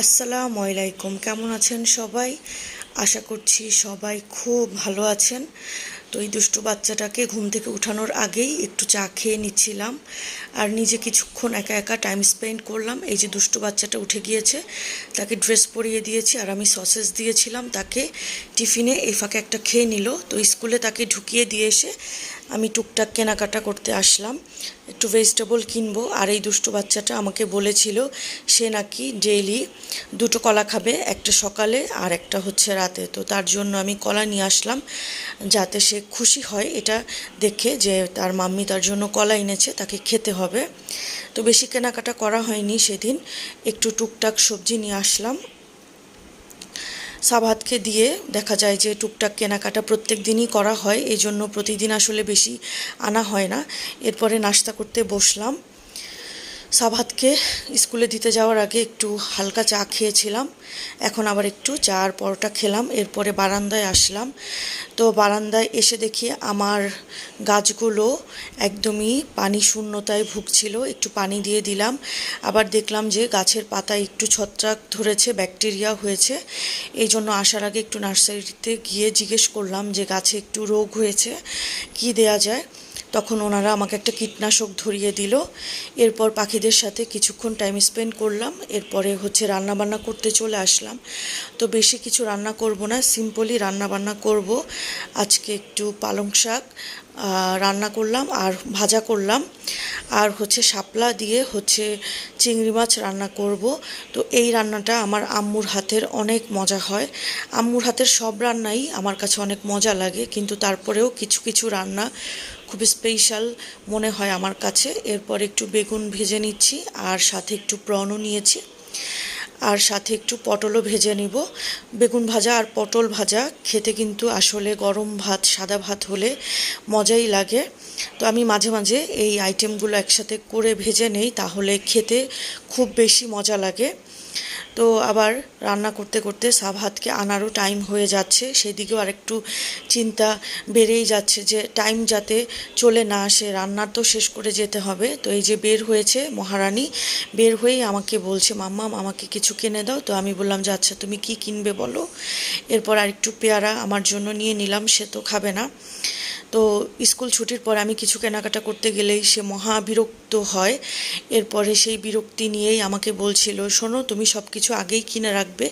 আসসালামু আলাইকুম, কেমন আছেন সবাই? আশা করছি সবাই খুব ভালো আছেন। তো এই দুষ্টু বাচ্চাটাকে ঘুম থেকে উঠানোর আগেই একটু চা খেয়ে নিচ্ছিলাম আর নিজে কিছুক্ষণ একা একা টাইম স্পেন্ড করলাম। এই যে দুষ্টু বাচ্চাটা উঠে গিয়েছে, তাকে ড্রেস পরিয়ে দিয়েছি আর আমি সসেস দিয়েছিলাম তাকে টিফিনে, এই ফাঁকে একটা খেয়ে নিল। তো স্কুলে তাকে ঢুকিয়ে দিয়ে এসে আমি টুকটাক কেনাকাটা করতে আসলাম, একটু ভেজিটেবল কিনবো। আর এই দুষ্টু বাচ্চাটা আমাকে বলেছিল সে নাকি ডেইলি দুটো কলা খাবে, একটা সকালে আর একটা হচ্ছে রাতে। তো তার জন্য আমি কলা নিয়ে আসলাম যাতে সে খুশি হয় এটা দেখে যে তার মাম্মি তার জন্য কলা এনেছে, তাকে খেতে হবে। তো বেশি কেনাকাটা করা হয়নি সেদিন, একটু টুকটাক সবজি নিয়ে আসলাম। সাবাতকে দিয়ে দেখা যায় যে টুকটাক কেনাকাটা প্রত্যেক দিনই করা হয়, এই জন্য প্রতিদিন আসলে বেশি আনা হয় না। এরপরে নাস্তা করতে বসলাম। সাবাতকে স্কুলে দিতে যাওয়ার আগে একটু হালকা চা খেয়েছিলাম, এখন আবার একটু চা আর পরোটা খেলাম। এরপরে বারান্দায় আসলাম। তো বারান্দায় এসে দেখি আমার গাছগুলো একদমই পানি শূন্যতায় ভুগছিল, একটু পানি দিয়ে দিলাম। আবার দেখলাম যে গাছের পাতায় একটু ছত্রাক ধরেছে, ব্যাকটেরিয়া হয়েছে। এই জন্য আসার আগে একটু নার্সারিতে গিয়ে জিজ্ঞেস করলাম যে গাছে একটু রোগ হয়েছে, কি দেয়া যায়। তখন ওনারা আমাকে একটা কীটনাশক ধরিয়ে দিল। এরপর পাখিদের সাথে কিছুক্ষণ টাইম স্পেন্ড করলাম, এরপরে হচ্ছে রান্নাবান্না করতে চলে আসলাম। তো বেশি কিছু রান্না করব না, সিম্পলি রান্নাবান্না করব। আজকে একটু পালং শাক রান্না করলাম আর ভাজা করলাম, আর হচ্ছে শাপলা দিয়ে হচ্ছে চিংড়ি মাছ রান্না করব। তো এই রান্নাটা আমার আম্মুর হাতের অনেক মজা হয়। আম্মুর হাতের সব রান্নাই আমার কাছে অনেক মজা লাগে, কিন্তু তারপরেও কিছু কিছু রান্না খুব স্পেশাল মনে হয় আমার কাছে। এরপর একটু বেগুন ভেজে নিচ্ছি আর সাথে একটু প্রনও নিয়েছি, আর সাথে একটু পটলও ভেজে নিব। বেগুন ভাজা আর পটল ভাজা খেতে কিন্তু আসলে গরম ভাত, সাদা ভাত হলে মজাই লাগে। তো আমি মাঝে মাঝে এই আইটেমগুলো একসাথে করে ভেজে নেই, তাহলে খেতে খুব বেশি মজা লাগে। তো আবার রান্না করতে করতে সাবহাতকে আনারও টাইম হয়ে যাচ্ছে, সেদিকেও আরেকটু চিন্তা বেড়েই যাচ্ছে যে টাইম যাতে চলে না আসে, রান্নার তো শেষ করে যেতে হবে। তো এই যে বের হয়েছে মহারানী, বের হয়েই আমাকে বলছে মাম্মাম আমাকে কিছু কিনে দাও। তো আমি বললাম যে আচ্ছা তুমি কি কিনবে বলো। এরপর আরেকটু পেয়ারা আমার জন্য নিয়ে নিলাম, সে তো খাবে না। তো স্কুল ছুটির পর আমি কিছু কেনাকাটা করতে গেলেই সে মহা বিরক্ত হয়। এরপরে সেই বিরক্তি নিয়েই আমাকে বলছিল শোনো তুমি সব কিছু আগেই কিনে রাখবে,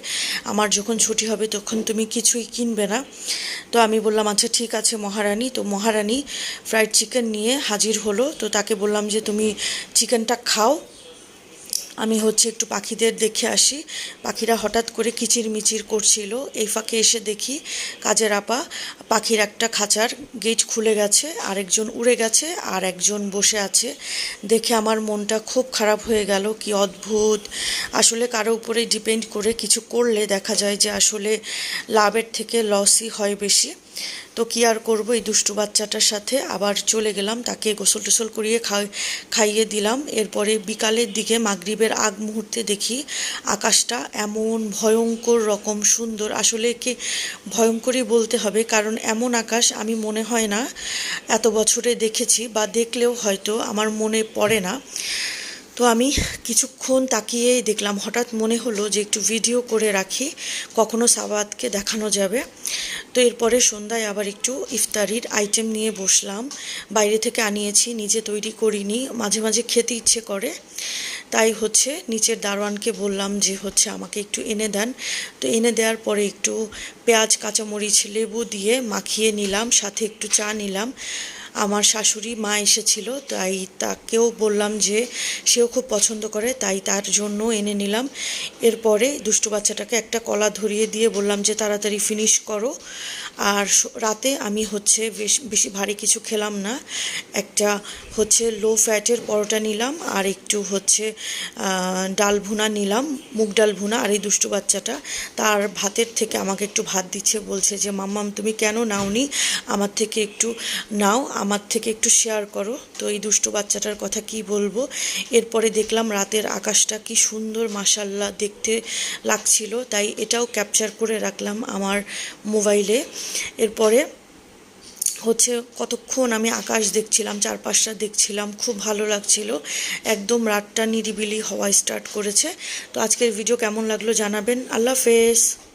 আমার যখন ছুটি হবে তখন তুমি কিছুই কিনবে না। তো আমি বললাম আচ্ছা ঠিক আছে মহারানী। তো মহারানী ফ্রাইড চিকেন নিয়ে হাজির হলো। তো তাকে বললাম যে তুমি চিকেনটা খাও, আমি হচ্ছে একটু পাখিদের দেখে আসি। পাখিরা হঠাৎ করে কিচিরমিচির করছিল, এই ফাঁকে এসে দেখি কাজের আপা পাখির একটা খাঁচার গেট খুলে গেছে, আরেকজন উড়ে গেছে আর একজন বসে আছে। দেখে আমার মনটা খুব খারাপ হয়ে গেল, কি অদ্ভুত। আসলে কারো উপরে ডিপেন্ড করে কিছু করলে দেখা যায় যে আসলে লাভের থেকে লসই হয় বেশি। তো কী আর করবো, এই দুষ্টু বাচ্চাটার সাথে আবার চলে গেলাম, তাকে গোসল টোসল করিয়ে খাইয়ে দিলাম। এরপরে বিকালের দিকে মাগরিবের আগ মুহূর্তে দেখি আকাশটা এমন ভয়ঙ্কর রকম সুন্দর, আসলে একে ভয়ঙ্করই বলতে হবে, কারণ এমন আকাশ আমি মনে হয় না এত বছরে দেখেছি, বা দেখলেও হয়তো আমার মনে পড়ে না। তো আমি কিছুক্ষণ তাকিয়েই দেখলাম, হঠাৎ মনে হলো যে একটু ভিডিও করে রাখি, কখনো সাবাতকে দেখানো যাবে। তো এরপরে সন্ধ্যায় আবার একটু ইফতারির আইটেম নিয়ে বসলাম, বাইরে থেকে আনিয়েছি, নিজে তৈরি করিনি, মাঝে মাঝে খেতে ইচ্ছে করে। তাই হচ্ছে নিচের দারোয়ানকে বললাম যে হচ্ছে আমাকে একটু এনে দেন। তো এনে দেওয়ার পরে একটু পেঁয়াজ, কাঁচামরিচ, লেবু দিয়ে মাখিয়ে নিলাম, সাথে একটু চা নিলাম। আমার শাশুড়ি মা এসেছিল, তাই তাকেও বললাম যে সেও খুব পছন্দ করে, তাই তার জন্য এনে নিলাম। এরপরে দুষ্টু বাচ্চাটাকে একটা কলা ধরিয়ে দিয়ে বললাম যে তাড়াতাড়ি ফিনিশ করো। আর রাতে আমি হচ্ছে বেশি ভারী কিছু খেলাম না, একটা হচ্ছে লো ফ্যাটের পরোটা নিলাম আর একটু হচ্ছে ডাল ভুনা নিলাম, মুগ ডাল ভুনা। আর এই দুষ্টু বাচ্চাটা তার ভাতের থেকে আমাকে একটু ভাত দিচ্ছে, বলছে যে মাম্মাম তুমি কেন নাওনি, আমার থেকে একটু নাও, আমার থেকে একটু শেয়ার করো। তো এই দুষ্টু বাচ্চাটার কথা কি বলবো। এরপরে দেখলাম রাতের আকাশটা কি সুন্দর মাশাল্লাহ দেখতে লাগছিল, তাই এটাও ক্যাপচার করে রাখলাম আমার মোবাইলে। এরপরে হচ্ছে কতক্ষণ আমি আকাশ দেখছিলাম, চারপাশটা দেখছিলাম, খুব ভালো লাগছিল। একদম রাতটা নিরিবিলি হওয়া স্টার্ট করেছে। তো আজকের ভিডিও কেমন লাগলো জানাবেন। আল্লাহ হাফেজ।